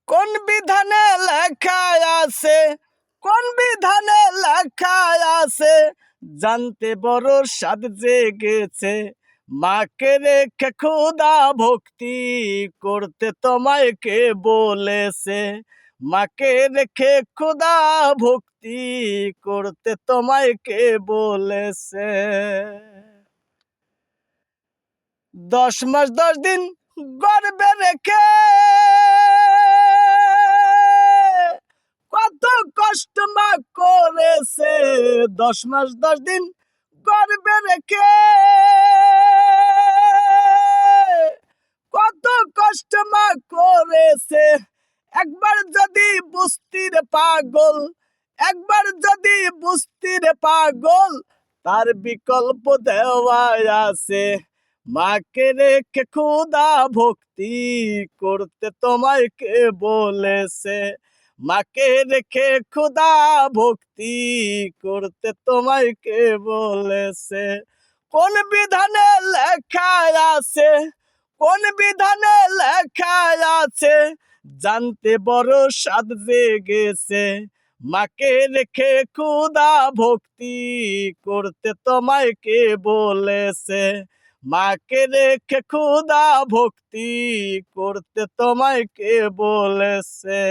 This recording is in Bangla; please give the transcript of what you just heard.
কোন বিধানে লেখা আছে, কোন বিধানে লেখা আছে, জানতে বড় স্বাদ জেগেছে। মাকে রেখে খোদা ভক্তি করতে তোমায় কে বলেছে? মাকে রেখে খোদা ভক্তি করতে তোমায় কে বলেছে? 10 মাস 10 দিন গর্ভে রেখে কত কষ্ট মা করেছে। 10 মাস 10 দিন গর্ভে রেখে কত কষ্ট মা করেছে। একবার যদি বুঝতি রে পাগল, একবার যদি বুঝতি রে পাগল, তার বিকল্প দেওয়া আছে। মাকে রেখে খোদা ভক্তি করতে তোমায় কে বলেছে? মাকে রেখে খোদা ভক্তি করতে তোমায় কে বলেছে? কোন বিধানে লেখা আছে, কোন বিধানে লেখা আছে, জানতে বড় স্বাদ জেগেছে। মাকে রেখে খোদা ভক্তি করতে তোমায় কে বলেছে? মাকে রেখে খোদা ভক্তি করতে তোমায় কে বলেছে?